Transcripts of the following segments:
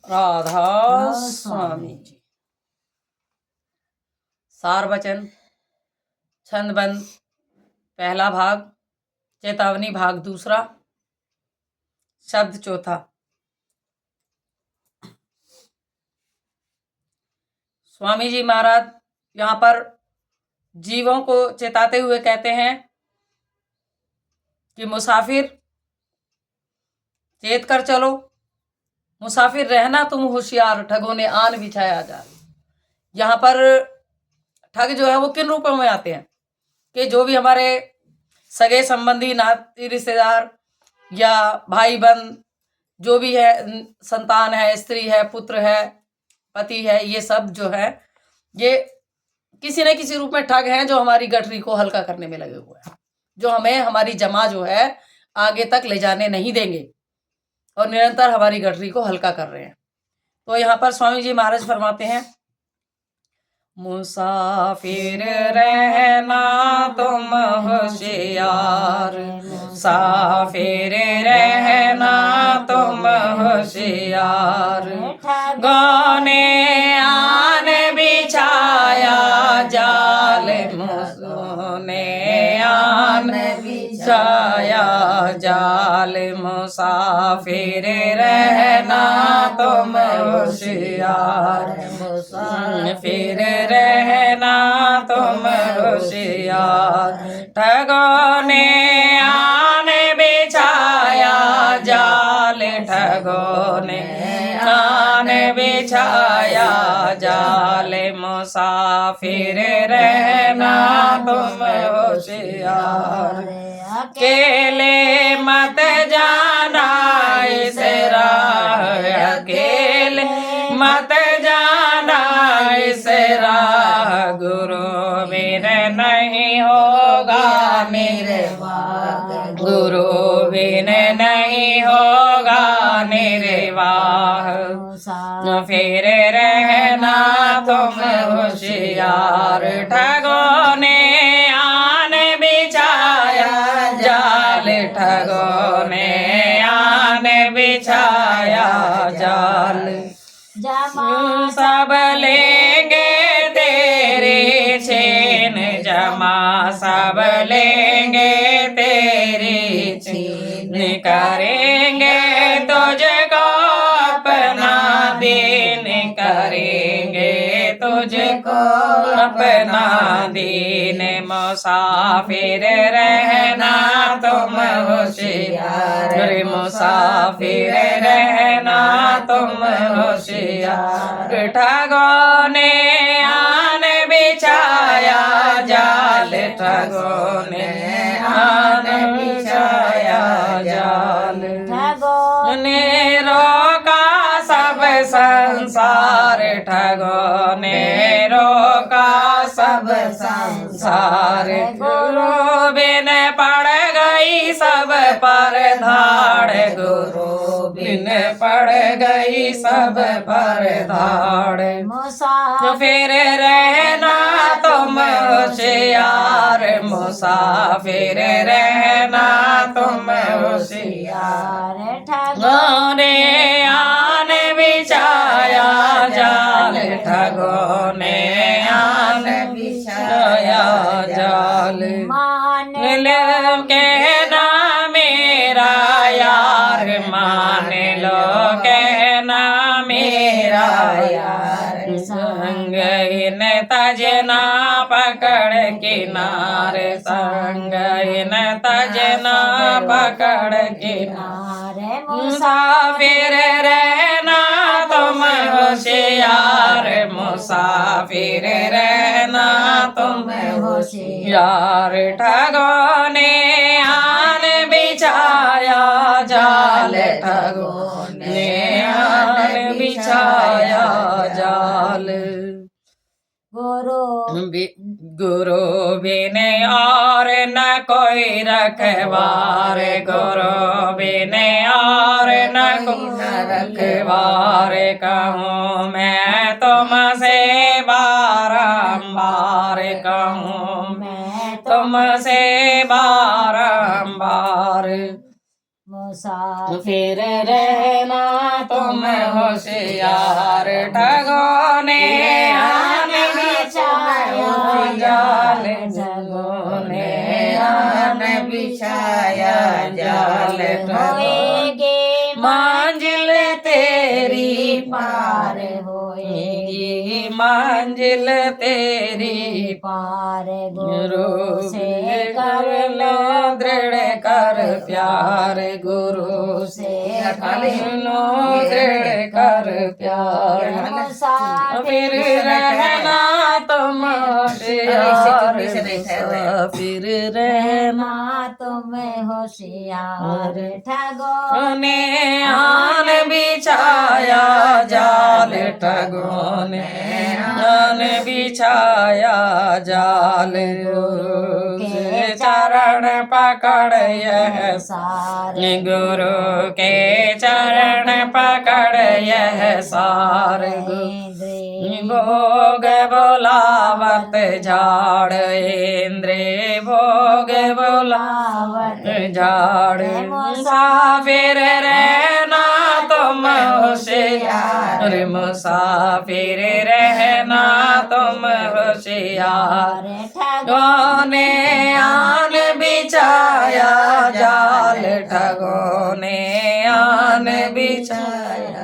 राधा स्वामी जी। सार वचन, छंदबंद पहला भाग, चेतावनी भाग दूसरा, शब्द चौथा। स्वामी जी महाराज यहाँ पर जीवों को चेताते हुए कहते हैं कि मुसाफिर चेत कर चलो, मुसाफिर रहना तुम होशियार, ठगों ने आन बिछाया जाल। यहाँ पर ठग जो है वो किन रूपों में आते हैं कि जो भी हमारे सगे संबंधी, नाती रिश्तेदार या भाई बहन जो भी है, संतान है, स्त्री है, पुत्र है, पति है, ये सब जो है ये किसी न किसी रूप में ठग हैं जो हमारी गठरी को हल्का करने में लगे हुए हैं, जो हमें हमारी जमा जो है आगे तक ले जाने नहीं देंगे और निरंतर हमारी गठरी को हल्का कर रहे हैं। तो यहाँ पर स्वामी जी महाराज फरमाते हैं, मुसाफिर रहना तुम होशियार, मुसाफिर रहना तुम होशियार, गौने आन बिछाया जाल, मुसोने आन बिछाया जाल, मुसाफिर रहना तुम होशियार, मुसाफिर रहना तुम होशियार, ठगों ने आन बिछाया जाल, ठगों ने आन बिछाया जाल, मुसाफिर रहना तुम होशियार, अकेले मत जाना इस राह, अकेले मत जाना इस राह, गुरु बिन नहीं होगा निर्वाह, गुरु बिन नहीं होगा निर्वाह, फिर रहना तुम होशियार, ठगों ने आन बिछाया जाल, ठगों ने आन बिछाया जाल, सब लेंगे तेरे छीन, जमा सब लेंगे तेरी छीन, करेंगे तुझको अपना दीन, करेंगे तुझको अपना दीन, मुसाफिर रहना तुम होशियार, मुसाफिर रहना तुम होशियार, ठगों ने आन बिछाया जाल, ठगों ने आन बिछाया जाल, ठगों ने रोका सब संसार, ठगों ने रोका सब संसार, गुरु बिन पड़ गई सब पर धाड़, गुरु बिन पड़ गई सब पर धाड़, मुसाफिर रहना तुम होशियार, मुसाफिर रहना तुम होशियार, ठगों ने आन बिछाया जाल, ठगों ने आन बिछाया जाल, मान लो कहना मेरा यार, मान लो कहना मेरा यार, संग इन तजना पकड़ किनारे, संग इन तजना पकड़ किनारे, मुसाफिर रहना तुम होशियार, मुसाफिर रहना तुम होशियार, ठगों ने आन बिछाया जाल, ठगों ने आन बिछाया जाल, गुरु बिन और न कोई रखवार, गुरु बिन और न कोई रखवार, कहूँ मैं तुमसे बारंबार, कहूँ मैं तुम तुमसे बारंबार मुसाफिर रहना तुम होशियार ठगों ने आन बिछाया जाल ठगों ने आन बिछाया जाल होएगे मंजिल तेरी पार होएगी मंजिल तेरी पार गुरु से कर लो दृढ़ कर प्यार गुरु से कर लो दृढ़ कर प्यार फिर रहना तुम होशियार फिर रहना तुम होशियार ठगों ने आन बिछाया जाल ठगों ने आन बिछाया जाल गुरु के चरण पकड़ यह सारे गुरु के चरण पकड़ यह सार भोग बोलावत झाड़ इंद्र भोग बोलावत झाड़ मुसाफिर रहना तुम होशियार मुसाफिर रहना तुम होशियार ठगों ने आन बिछाया जाल ठगों ने आन बिछाया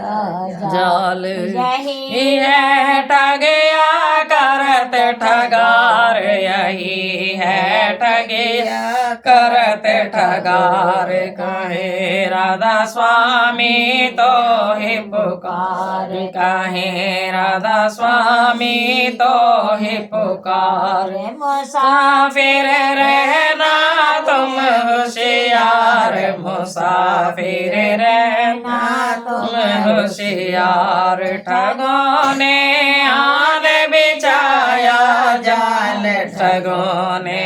जाल यही है ठगया करत ठगार यही है ठगया करत ठगार कहे राधा स्वामी तो ही पुकार कहे राधा स्वामी तो ही पुकार मुसाफिर रहना तुम होशियार मुसाफिर रहना तुम होशियार ठगों ने आन बिछाया जाल ठगों ने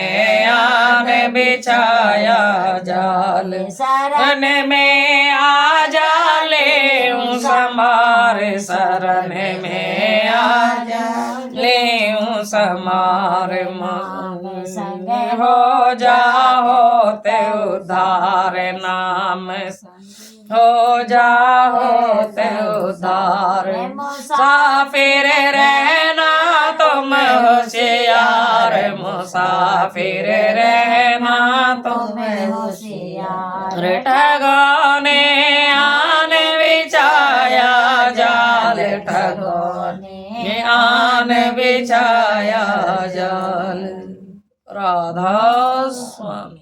आन बिछाया जाल शरण में आ जाले समार शरण में आ जाले समार संग हो जाओ ते उद्धार नाम हो जाओ ते उद्धार मुसाफिर रहना तुम होशियार मुसाफिर रहना तुम होशियार ठगों ने आन बिछाया जाल ठगों ने आन बिछाया जाल राधा स्वामी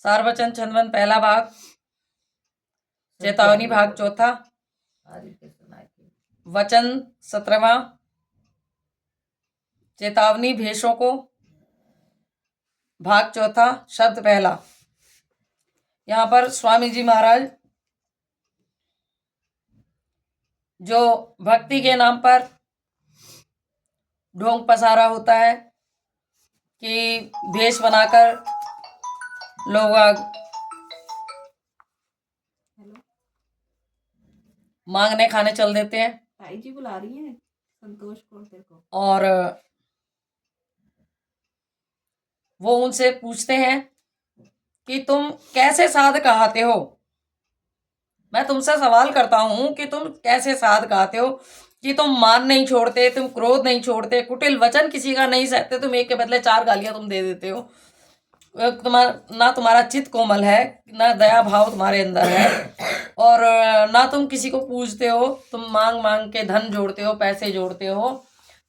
सारवचन छंदवन पहला भाग चेतावनी भाग चौथा वचन 17वां चेतावनी भेषों को भाग चौथा शब्द पहला। यहाँ पर स्वामी जी महाराज जो भक्ति के नाम पर ढोंग पसारा होता है कि भेष बनाकर लोग मांगने खाने चल देते हैं। ताई जी बुला रही है संतोष को तेरे को। और वो उनसे पूछते हैं कि तुम कैसे साध कहते हो। मैं तुमसे सवाल करता हूं कि तुम कैसे साध कहते हो कि तुम मान नहीं छोड़ते, तुम क्रोध नहीं छोड़ते, कुटिल वचन किसी का नहीं सहते, तुम एक के बदले 4 गालियां तुम दे देते हो। ना तुम्हारा चित्त कोमल है, ना दया भाव तुम्हारे अंदर है, और ना तुम किसी को पूछते हो। तुम मांग मांग के धन जोड़ते हो, पैसे जोड़ते हो।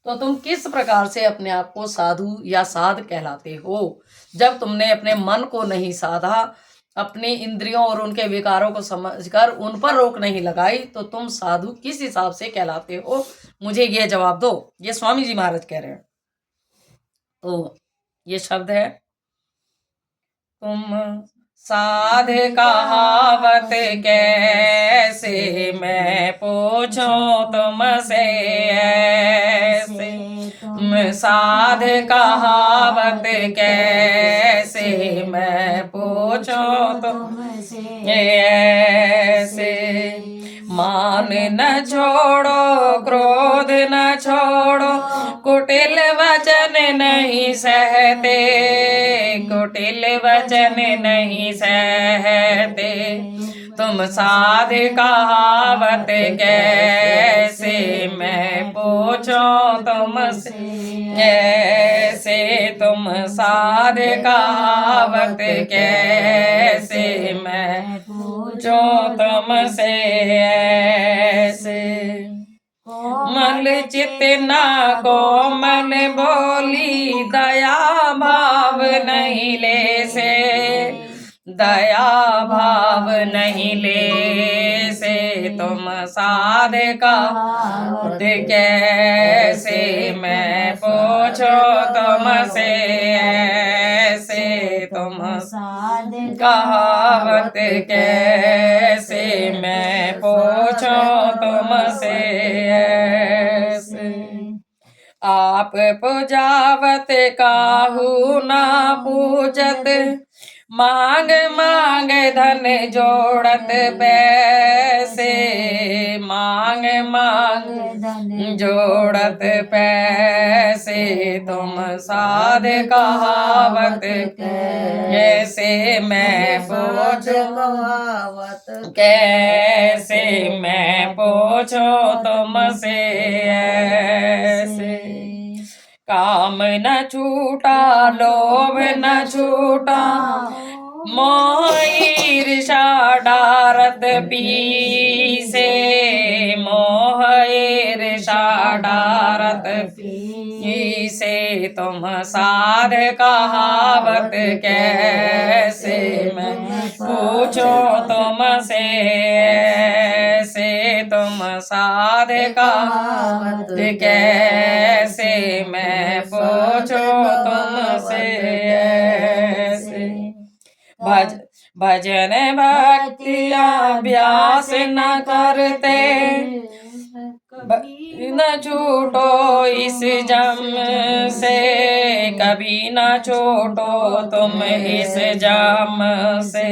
तो तुम किस प्रकार से अपने आप को साधु या साध कहलाते हो जब तुमने अपने मन को नहीं साधा, अपनी इंद्रियों और उनके विकारों को समझकर उन पर रोक नहीं लगाई, तो तुम साधु किस हिसाब से कहलाते हो? मुझे ये जवाब दो। ये स्वामी जी महाराज कह रहे हैं। तो ये शब्द है, तुम साध कहावत कैसे मैं पूछूं तुमसे ऐसे, तुम साध कहावत कैसे मैं पूछूं तुमसे ऐसे। मान न छोड़ो क्रोध न छोड़ो, कुटिल वचन नहीं सहते, कुटिल वचन नहीं सहते। तुम साध कहावत कैसे मैं पूछूं तुमसे, कैसे तुम साध कहावत कैसे मैं पूछूं तुमसे ऐसे। कोमल चितना कोमल बोली, दया भाव नहीं ले से, दया भाव नहीं ले से। तुम साध कहावत कैसे मैं पूछो तुमसे ऐसे। तुम साध कहावत कैसे मैं पूछो तुमसे ऐसे। आप पुजावत काहू ना पूजत, मांग मांग धन जोड़त पैसे, मांग मांग धन जोड़त पैसे। तुम साध कहावत कैसे मैं पूछो कहावत कैसे मैं पूछो तुमसे ऐसे। काम न छूटा लोभ न छूटा, मोह ईर्षा डारत पीसे, मोह ईर्षा डारत पीसे। तुम साध कहावत कैसे मैं पूछो तुमसे ऐसे। तुम साध कहावत कैसे मैं पूछो तुमसे ऐसे। भजन भक्ति अभ्यास न करते, न छूटो इस जम से, कभी न छूटो तुम इस जम से।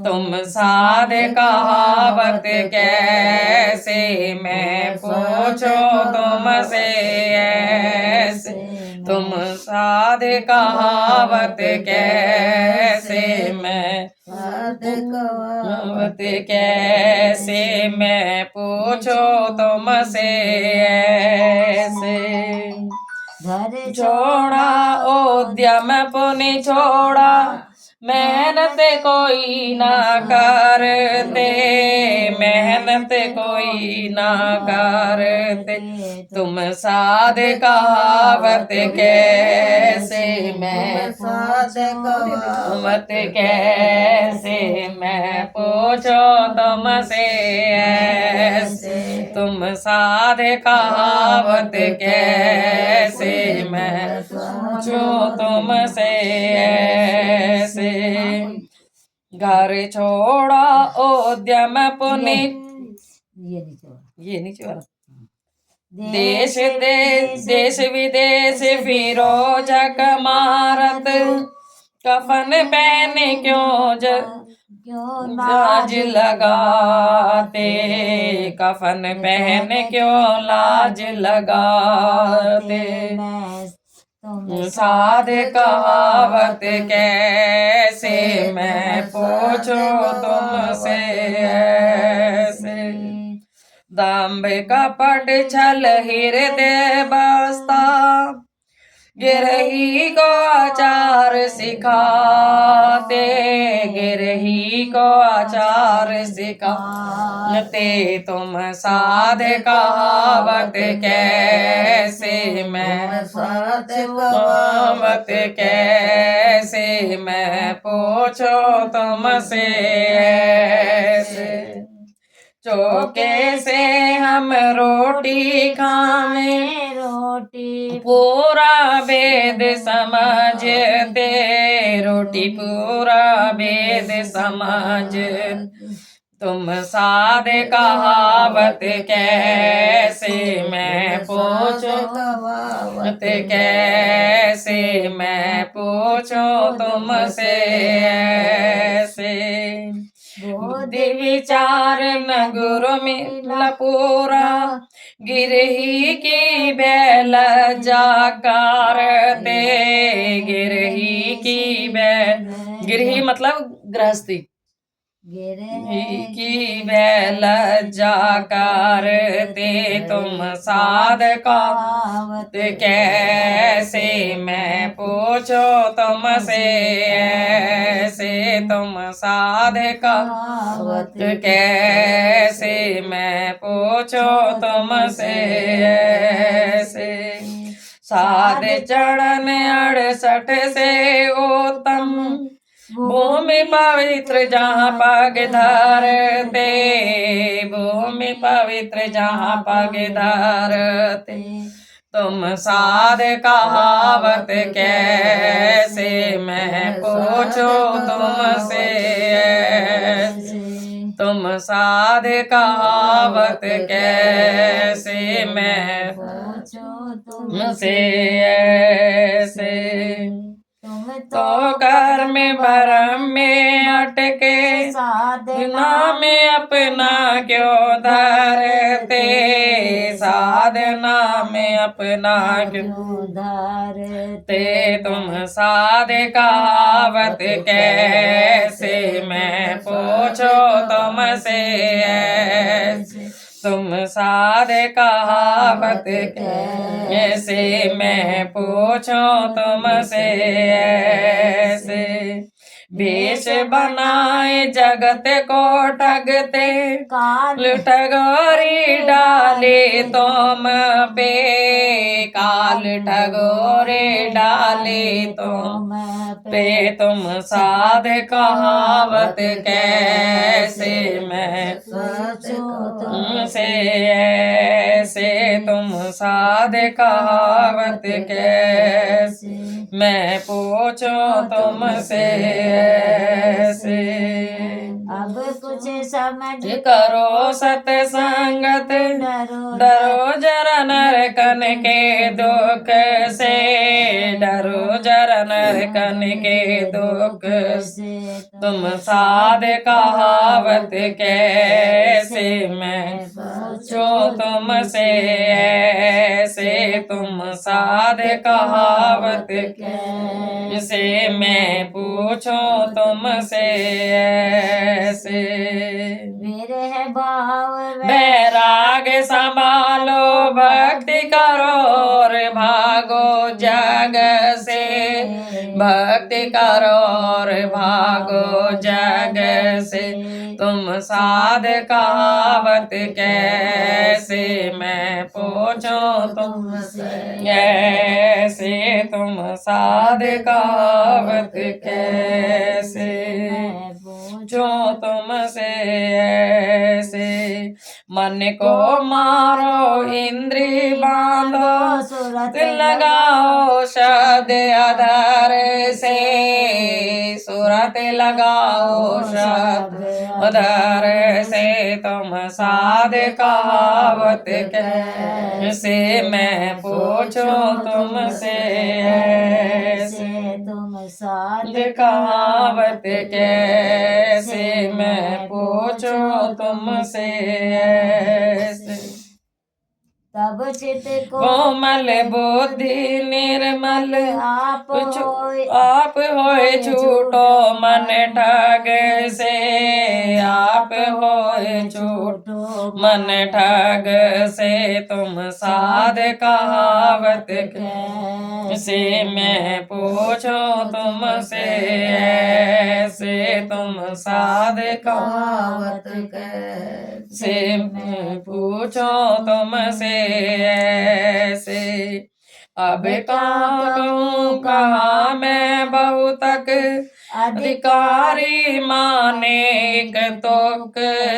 तुम साध कहावत कैसे मैं पूछो तुमसे ऐसे। तुम साध कहावत कैसे मैं कहावत कैसे मैं पूछो तुमसे ऐसे। घर छोड़ा उद्यम पुनि छोड़ा, मेहनत कोई ना करते, मेहनत कोई ना करते। तुम साध कहावत कैसे मैं साध कहावत कैसे मैं पूछो तुमसे ऐसे। तुम साध कहावत कैसे मैं पूछो तुमसे ऐसे। घर छोड़ा उद्यम पुनि, ये नीचे वाला देश देश विदेश फिरो झक मारत, कफन पहन क्यों लाज लगाते, कफन पहन क्यों लाज लगाते। साध कहावत कैसे मैं पूछो तुमसे ऐसे। दंभ कपट छल हृदय बसता, गिरही को आचार सिखाते, गिरही को आचार सिखाते। तुम साध कहावत कैसे मैं साध कहावत कैसे मैं पूछो तुमसे ऐसे। चौके से हम रोटी खावें, रोटी पूरा वेद समझते, रोटी पूरा वेद समझ। तुम साध कहावत कैसे मैं पूछो कहावत कैसे मैं पूछो तुमसे ऐसे। बुद्धि विचार न गुरु मिला पूरा गिरही की बेल जाकार ते गिरही की बेल गिरही मतलब गृहस्थी की बेल जाकार ते तुम साध कहावत कैसे मैं पूछो तुमसे ऐसे तुम साध कहावत कैसे मैं पूछो तुमसे ऐसे साध चरण 68 से उत्तम भूमि पवित्र जहाँ पग धरते भूमि पवित्र जहाँ पग धरते तुम साध कहावत कैसे मैं पूछो तुमसे तुम साध कहावत कैसे मैं पूछो तुमसे ऐसे तो कर्म भरम में अटके साधना में अपना क्यों धरते साधना में अपना क्यों धरते तुम साध कहावत कैसे मैं पूछो तुमसे ऐसे तुम साध कहावत कैसे मैं पूछो तुमसे ऐसे भेष बनाए जगत को ठगते काल ठगोरी डाले तुम पे काल ठगोरी डाले तुम पे तुम साध कहावत कैसे मैं पूछो तुमसे ऐसे तुम साध कहावत कैसे मैं पूछो तुमसे ऐसे अब कुछ समझ करो सत्संगत डरो जरा नरकन के दुख से डरो जरा नरकन के दुख से तुम साध कहावत कैसे मैं पूछो तुमसे ऐसे तुम साध कहावत कैसे मैं पूछो तुमसे ऐसे मेरे भाव वैराग संभालो भक्ति करो और भागो जग से भक्ति करो और भागो जग से तुम साध कहावत कैसे मैं पूछो तुमसे ऐसे तुम साध कहावत कैसे पूछो तुमसे ऐसे मन को मारो इंद्री बांधो सुरत लगाओ शब्द आधार से सुरत लगाओ शब्द आधार से तुम साध कहावत कैसे मैं पूछो तुमसे ऐसे तुम साध कहावत कैसे मैं पूछो तुमसे ऐसे तब चित कोमल बुद्धि निर्मल आप होए छूटो मन ठग से आप होए छूटो मन ठग से तुम साध कहावत कैसे मैं पूछो तुमसे ऐसे तुम साध कहावत कैसे मैं पूछो तुमसे ऐसे अब कहूँ कहाँ मैं बहुत तक अधिकारी माने एक तुक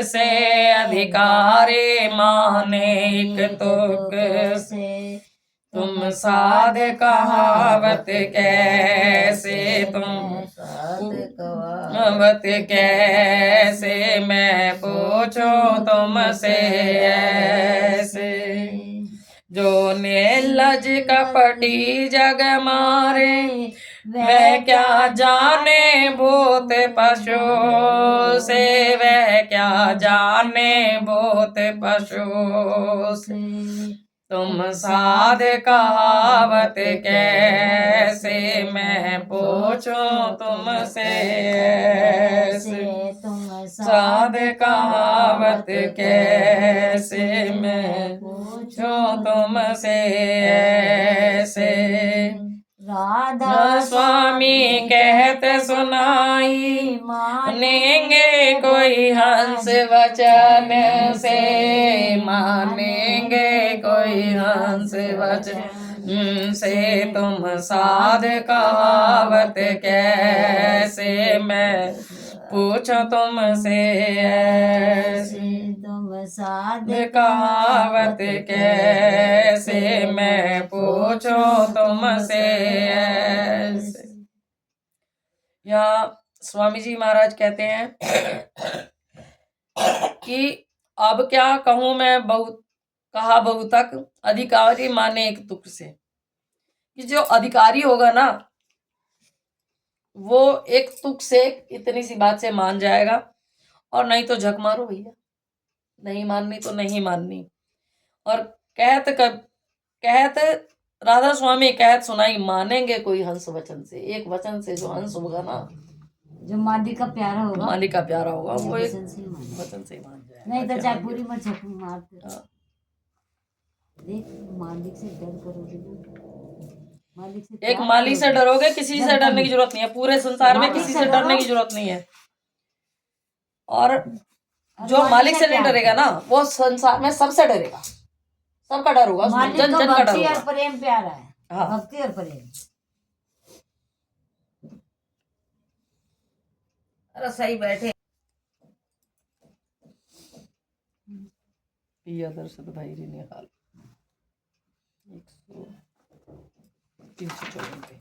से अधिकारी माने एक तुक से तुम साध कहावत कैसे तुम कहावत कैसे मैं पूछो तुमसे ऐसे जो निर्लज कपटी जग मारे वह क्या जाने भूत पशु से, वह क्या जाने भूत पशु से। तुम साध कहावत कैसे मैं पूछूं तुमसे ऐसे। तुम साध कहावत कैसे मैं पूछूं तुमसे ऐसे। राधा स्वामी कहत सुनाई मानेंगे कोई हंस वचन से, मानेंगे कोई हंस वचन से। तुम साध कहावत कैसे मैं पूछो तुमसे ऐसे। तुम साध कहावत कैसे मैं पूछो तुमसे ऐसे। यहाँ स्वामी जी महाराज कहते हैं कि अब क्या कहूं मैं बहुत कहा बहुतक, अधिकारी माने एक तुक से। कि जो अधिकारी होगा ना वो एक तुक से इतनी सी बात से मान जाएगा, और नहीं तो झक मारो भैया, नहीं माननी तो नहीं माननी। और कहत राधा स्वामी कहत सुनाई मानेंगे कोई हंस वचन से। एक वचन से जो हंस होगा ना, जो मालिक का प्यारा होगा, मालिक का प्यारा होगा, वो एक वचन से ही मानेगा। वचन से ही मान जाएगा। नहीं तो चाहे पूरी में झपू मारते। हाँ। देख मालिक से डर करोगे ना, मालिक से एक प्यार मालिक से करोगे। डरोगे, किसी से डरने की जरूरत नहीं है। पूरे संसार में किसी से डरने की जरूरत नहीं है। और जो मालिक से नहीं डरेगा ना वो संसार में सबसे डरेगा, सबका डर होगा, मालिक जन को जन का डर भक्ति और होगा। प्रेम प्यारा है। हाँ। भक्ति और प्रेम। अरे सही बैठे। पिया दर्शत भाई रे निहाल 354 पे।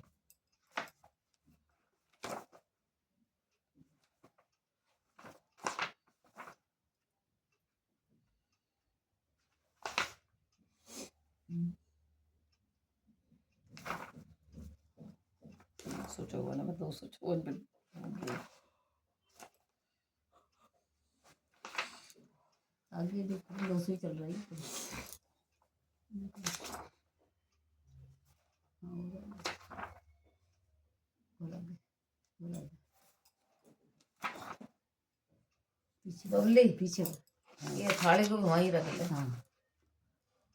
सोचो ना मैं 254 पे आगे देखो 200 ही चल रही है। पीछे डोली पीछे ये थाली को भी वहीं रख ले। हाँ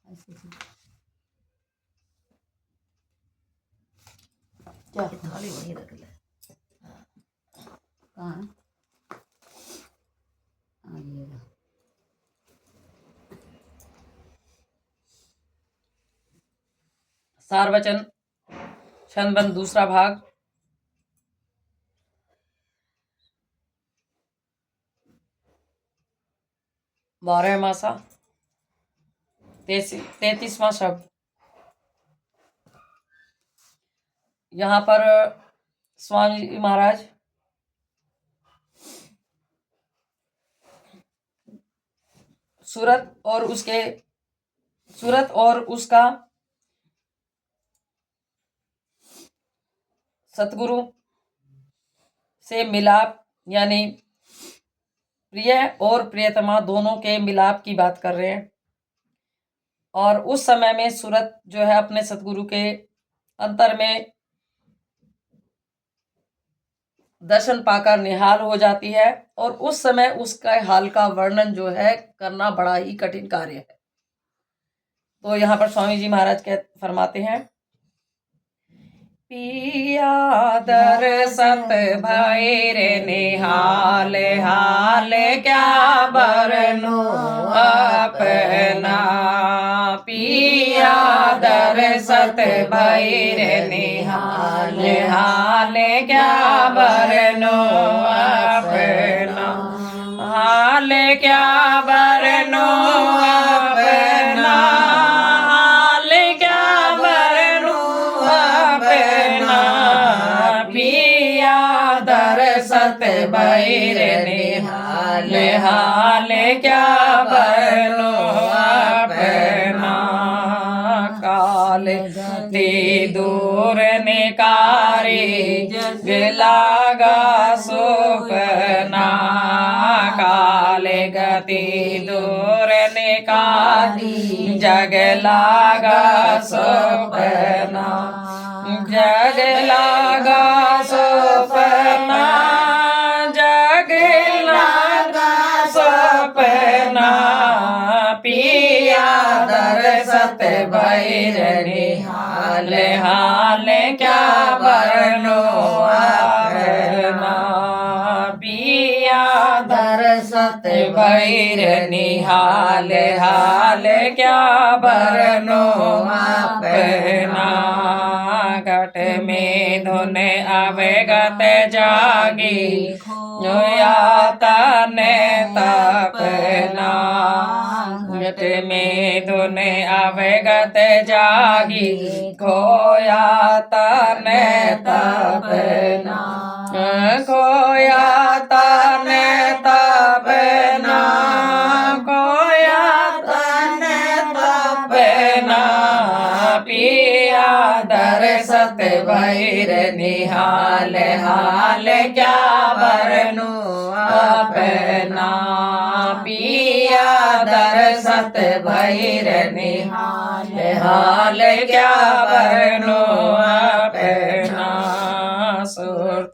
ऐसे क्या ये थाली वहीं रख ले। कहाँ है? ये रहा। सारवचन छंदबंद दूसरा भाग। बारह मासा 33वां शब्द। यहाँ पर स्वामी जी महाराज सूरत और उसका सतगुरु से मिलाप, यानी प्रिय और प्रियतमा दोनों के मिलाप की बात कर रहे हैं। और उस समय में सूरत जो है अपने सतगुरु के अंतर में दर्शन पाकर निहाल हो जाती है, और उस समय उसका हाल का वर्णन जो है करना बड़ा ही कठिन कार्य है। तो यहाँ पर स्वामी जी महाराज फरमाते हैं, पिया दरसत भैर निहाल हाल क्या बरनो अपना। पिया दरसत भैर निहाल हाल क्या बरनो अपना। हाल क्या बरनो अपना, हाल क्या बरनो अपना। पिया दरसत भैर निहाल हाल क्या बरनो अपना। ते दूर निकारी गिलागा सुपना काल गति दूर निकारी जग लागा सुपना जग लागा सुपना जग लागा सुपना पिया दरसत भैरनी हाल हाल क्या बरनो अपना पिया दरसत भैरनी हाल हाल क्या बरनो अपना घट में धुन अवगत जागी जोया तने तपना घट में धुन अवगत जागी खोया तने तपना खोया तने तपना खोया तने तपना पिया दरसत भैरनी हाल हाल क्या बरनो अपना पिया दरसत भैरनी हाल हाल क्या बरनो अपना सुरत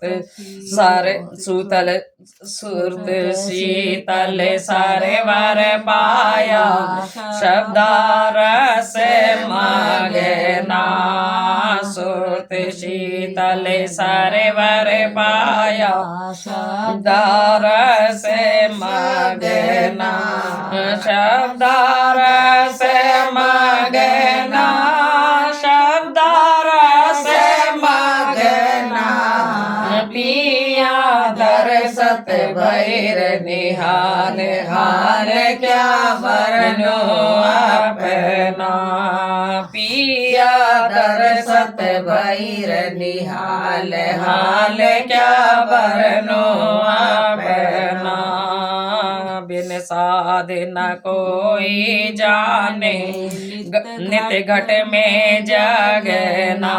सारे सूतल सुरत शीतल सारे वर पाया शब्दारस मगना सुरत शीतल सारे वर पाया शब्दारस मगना शब्दारस मगना शब्दारस मगना पिया दरसत भैरनी हाल हाल क्या बरनो अपना पिया दरसत भैरनी हाल हाल क्या बरनो अपना बिन साधन कोई जाने नित्य घट में जगना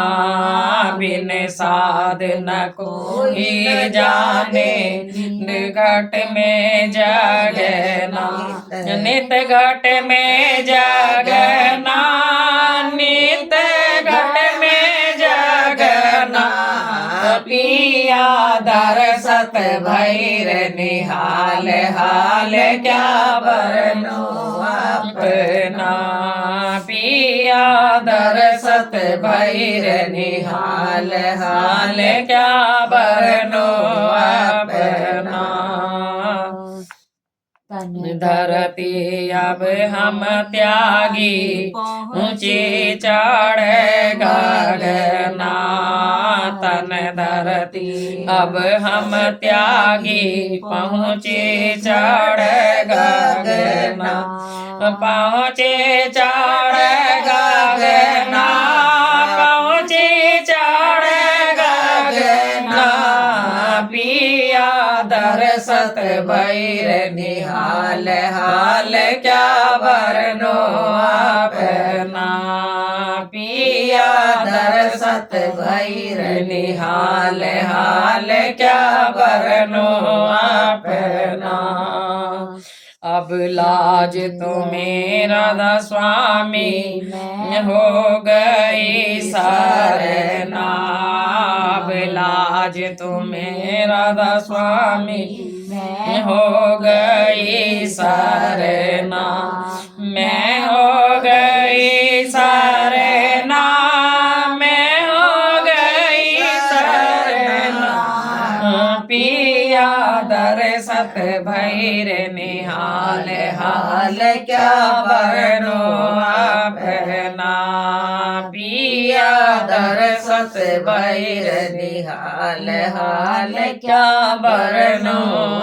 बिन साधन कोई जाने घट में जगना नित्य घट में जगना नित्य घट में जगना पिया दरसत भैरनी हाल हाल क्या बरनो अपना पिया दरसत भैरनी हाल हाल क्या बरनो अपना धरती अब हम त्यागी ऊंची चढ़ गगना तन धरती अब हम त्यागी पहुँचे चढ़ गगना पहुँचे चढ़ गगना पहुँचे चढ़ गगना पिया दरसत भैरनी हाल हाल क्या बरनो अपना पिया दरसत भैरनी हाल हाल क्या बरनो अपना अब लाज तो मेरा स्वामी हो गई सरना अब लाज तो मेरा स्वामी हो गई सरना मैं हो गई सरना मैं हो गई सरना पिया दरसत भैरनी हाल हाल क्या बरनो अपना पिया दरसत भैरनी हाल हाल क्या बरनो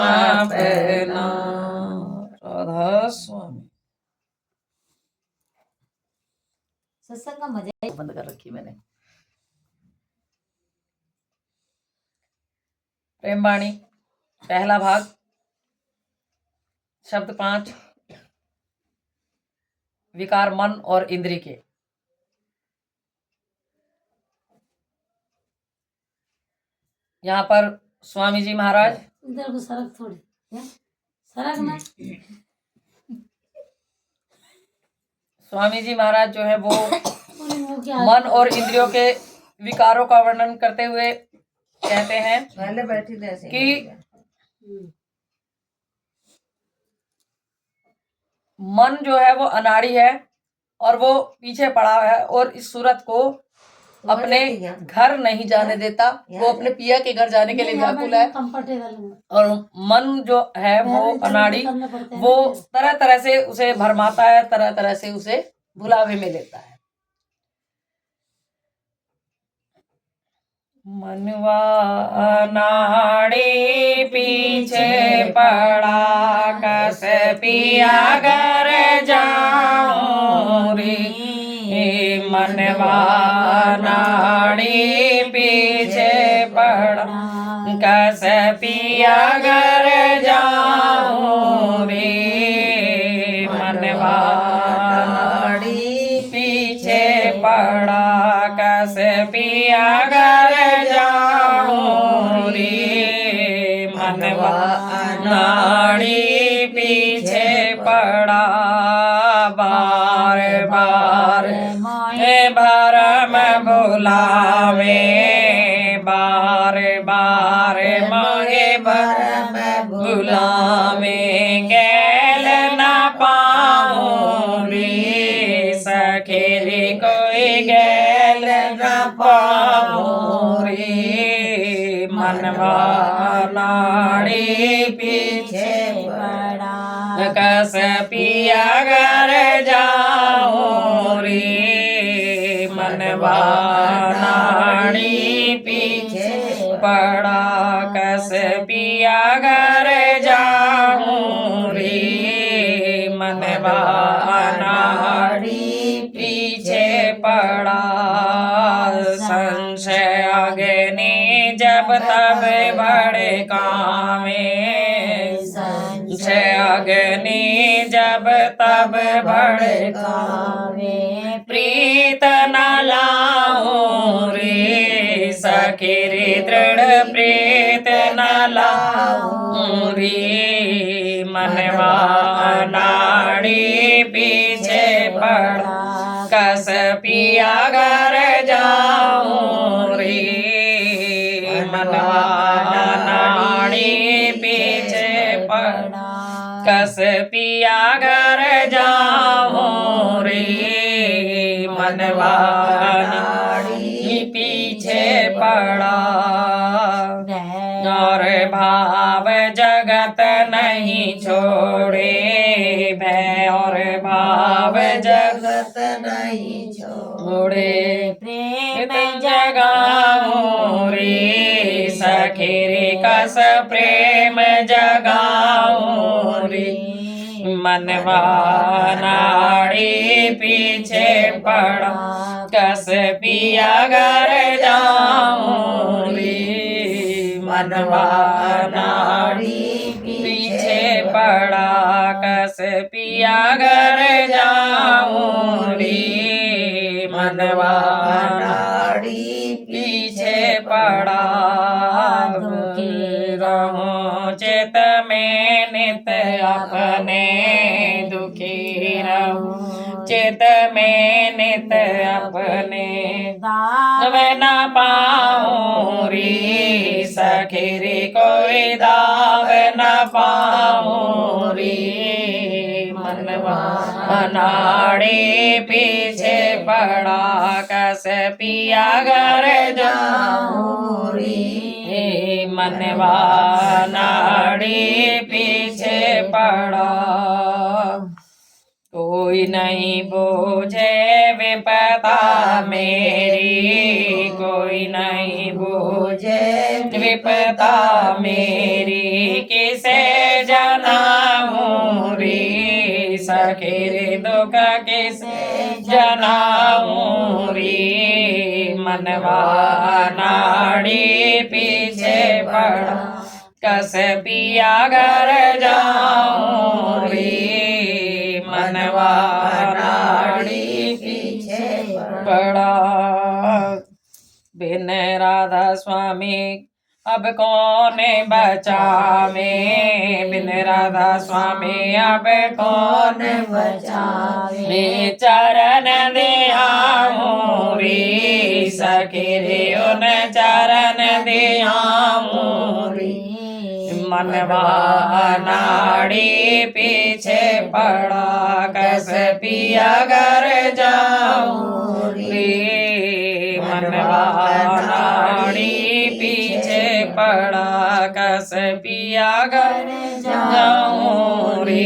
अपना। राधा स्वामी सत्संग का मजा बंद कर रखी मैंने। प्रेम वाणी पहला भाग शब्द 5 विकार मन और इंद्रिय के। यहाँ पर स्वामी जी महाराज, इधर को सड़क थोड़ी क्या सड़क ना स्वामी जी महाराज जो है वो वो क्या मन और इंद्रियों के विकारों का वर्णन करते हुए कहते हैं पहले बैठी थे ऐसे ही कि हो गया। मन जो है वो अनाड़ी है और वो पीछे पड़ा है और इस सूरत को अपने घर नहीं जाने देता। वो अपने पिया के घर जाने के लिए व्याकुल है कंफर्टेबल और मन जो है वो अनाड़ी, वो तरह तरह से उसे भरमाता है, तरह तरह से उसे भुलावे में लेता है। मनवा अनाड़ी पीछे पड़ा, कस पिया घर जाऊं रे। मनवा अनाड़ी पीछे पड़ा, कस पिया घर जाऊं रे। मनवा अनाड़ी पीछे पड़ा, कस पिया घर जाऊं रे। मनवा अनाड़ी पीछे पड़ा, बार बार भरम बुलावे, बार बार मोहे भरम बुलावे। गैल न पाऊं रे सखेरे, कोई गैल न पाऊं रे। मनवा नाड़ी पीछे पड़ा, कस पिया घर जाऊं रे। मनवा नाड़ी पीछे पड़ा, कस पिया घर जाऊं रे। मनवा नाड़ी पीछे पड़ा, संशय अग्नि जब तब भड़कावे, संशय अग्नि जब तब भड़कावे। प्रीत न लाऊं रे सखेरे, दृढ़ प्रीत न लाऊं रे। मनवा नाड़ी पीछे पड़ा, कस पिया घर जाऊं रे। मनवा नाड़ी पीछे पड़ा, कस पिया घर जाऊं रे। मनवा नाड़ी पीछे पड़ा, और भाव जगत नहीं छोड़े, भय और भाव जगत नहीं छोड़े। प्रेम जगाऊं रे सखेरे, कस प्रेम जगाऊं रे। मनवा नाड़ी पीछे पड़ा, कस पिया घर जाऊं रे। मनवा नाड़ी पीछे पड़ा, कस पिया घर जाऊं रे। मनवा नाड़ी पीछे पड़ा, दुखी रहूं चित में नित अपने, दुखी रहूं चित में नित अपने। दाव न पाऊं रे सखेरे, कोई दाव न पाऊं रे। मनवा नाड़ी पीछे पड़ा, कस पिया घर जाऊं रे। मनवा नाड़ी पीछे पड़ा, कोई नहीं बूझे विपदा मेरी, कोई नहीं बूझे विपदा मेरी। किसे जनाऊं रे सखेरे, दुख किसे जनाऊं रे। मनवा नाड़ी पीछे पड़ा, कस पिया घर जाऊं रे। मनवा नाड़ी पीछे पड़ा, बिन राधा स्वामी अब कौन बचावे बिन राधा स्वामी, अब कौन बचावे। चरण दिया मोरी सखी रे उन चरण दिया मोरी, मनवा नाड़ी पीछे पड़ा कस पिया घर जाऊं रे। मनवा नाड़ी पीछे पड़ा कस पिया घर जाऊं रे।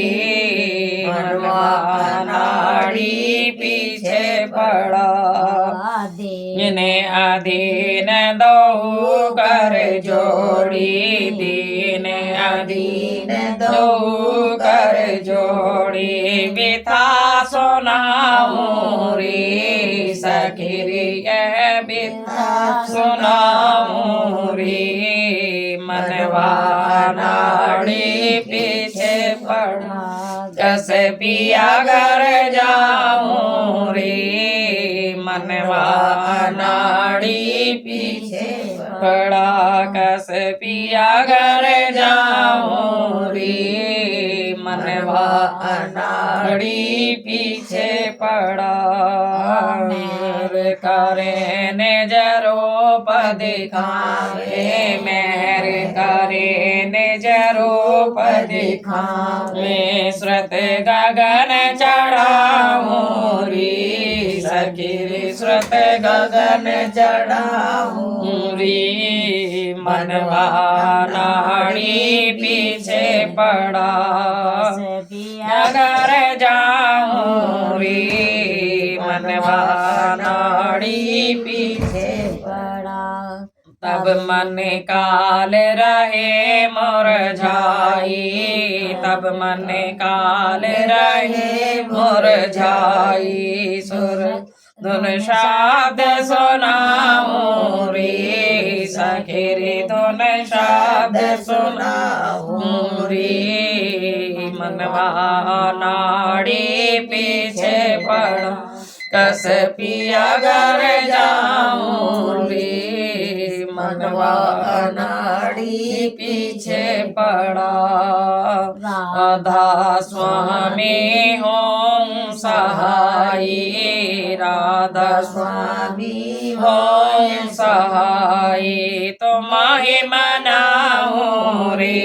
मनवा नाड़ी पीछे पड़ा इन्हें अधीन दो कर जोड़ी, दीन अधीन दो कर जोड़ी। बिथा सुनाऊं रे सखी रे यह बिथा सुनाऊं रे। मनवा नाड़ी पीछे पड़ा कस पिया घर जाऊं रे। मनवा नाड़ी पीछे पड़ा कस पिया घर जाऊं रे। मनवा नाड़ी पीछे पड़ा मेर करे ने जरूप दिखावे, मेहर करे ने जरूप दिखावे। श्रुत गगन चढ़ाऊं रे सखी रे, श्रुत गगन चढ़ाऊं रे। मनवा नाड़ी पीछे पड़ा अगर जाऊं रे। मनवा नाड़ी पीछे पड़ा तब मन काल रहे मुरझाई, तब मन काल रहे मुरझाई। सुर धुन शब्द सुनाऊं रे सखी रे, धुन शब्द सुनाऊं रे। मनवा नाड़ी पीछे पड़ा कस पिया घर जाऊं रे। मनवा नाड़ी पीछे पड़ा राधा स्वामी हों सहाई, राधा स्वामी हों सहाई। तुम्हें मनाऊं रे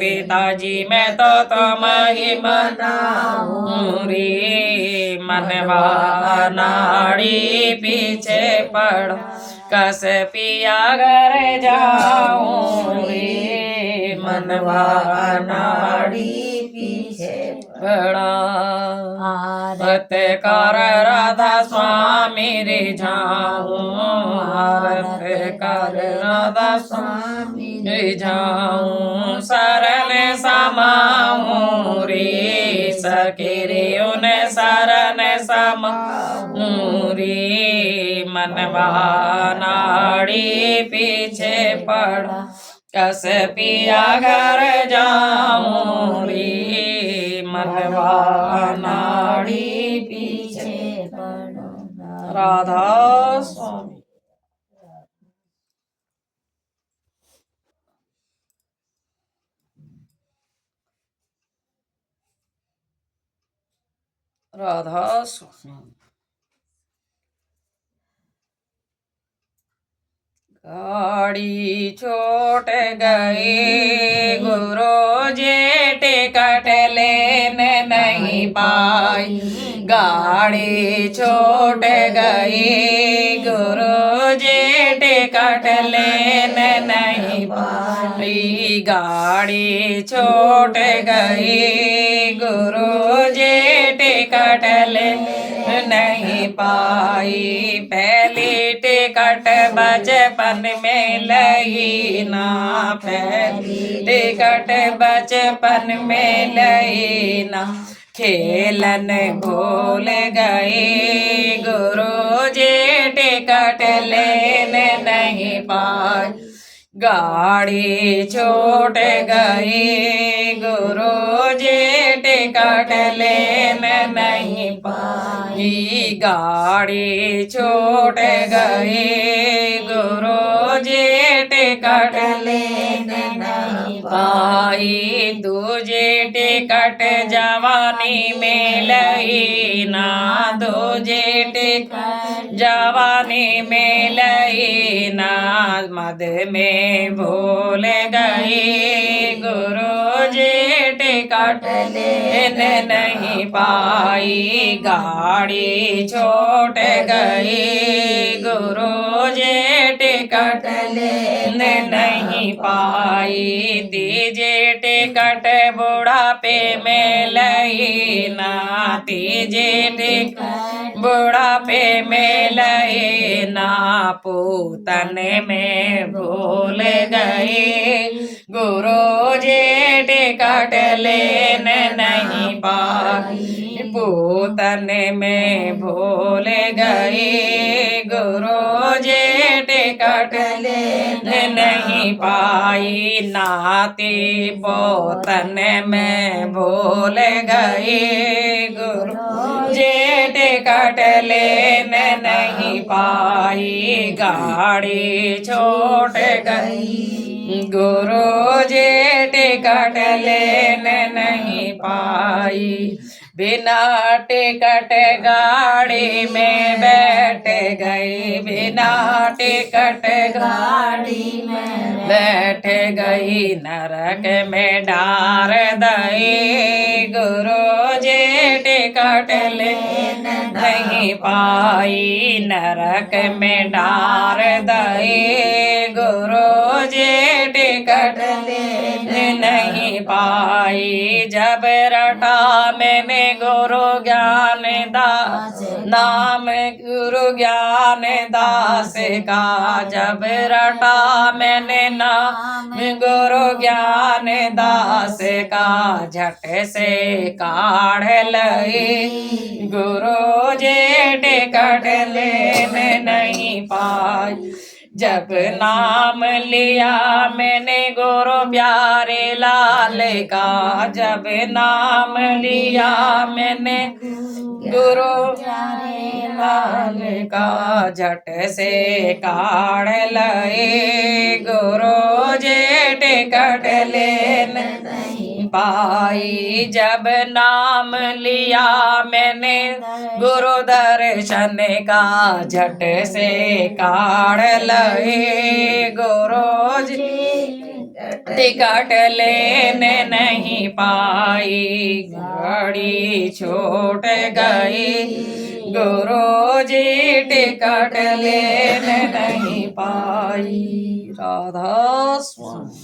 पिताजी, मैं तो तुम्हें मनाऊं रे। मनवा नाड़ी पीछे पड़ा कस पिया घर जाऊं रे। मनवा नाड़ी पीछे पड़ा आरत कर राधा स्वामी रे जाऊं, आरत कर राधा स्वामी रे जाऊं। शरण समाऊं रे सखी रे उन शरण समाऊं रे। मनवा नाड़ी पीछे पड़ा कस पिया घर जाऊं रे। मनवा नाड़ी पीछे पड़ा राधा स्वामी। राधा स्वामी। गाड़ी छोट गई गुरु जी टिकट लेने नहीं पाई, गाड़ी छोट गई गुरु जी टिकट लेने नहीं पाई। गाड़ी छोट गई गुरु जी टिकट लेने नहीं पाई। पहली टिकट बचपन में लगी ना, पहली टिकट बचपन में लगी ना। खेलन भूल गई गुरु जी टिकट लेने नहीं पाई। गाड़ी छूट गई गुरु जी टिकट लेने नहीं पाई। गाड़ी छूट गई गुरु जी टिकट पाई। दूजे टिकट जवानी में लई ना, दूजे टिकट जवानी में लई ना, मद में भूल गई गुरु जी टिकट लेने नहीं पाई। गाड़ी छूट गई गुरु जी टिकट लेने नहीं पाई। तीजे टिकट बुढ़ापे में लई ना, तीजे टिकट बुढ़ापे में लई ना, पूतन में भूल गई गुरु जी टिकट लेने नहीं पाई। पूतन में भूल गई गुरु जी टिकट लेने नहीं पाई। नाती पोतन में भूल गई गुरु जी टिकट लेने नहीं पाई। गाड़ी छूट गई गुरु जी टिकट लेने नहीं पाई। बिना टिकट गाड़ी में बैठ गई, बिना टिकट गाड़ी में बैठ गई। नरक में डार दई गुरु जी टिकट लेने नहीं पाई। नरक में डार दई गुरु जी टिकट लेने नहीं पाई। जब रटा मैंने गुरु ज्ञान दास नाम, गुरु ज्ञान दास का, जब रटा मैंने नाम गुरु ज्ञान दास का, झट से काढ़ लई गुरु जी टिकट लेने नहीं पाई। जब नाम लिया मैंने गुरु प्यारे लाल का, जब नाम लिया मैंने गुरु प्यारे लाल का, झट से काढ़ लए गुरु जी टिकट लेने नहीं पाई। जब नाम लिया मैंने गुरु दर्शन का, झट से काढ़ लए गुरु जी टिकट लेने नहीं पाई। गाड़ी छूट गई गुरु जी टिकट लेने नहीं पाई। राधा स्वामी।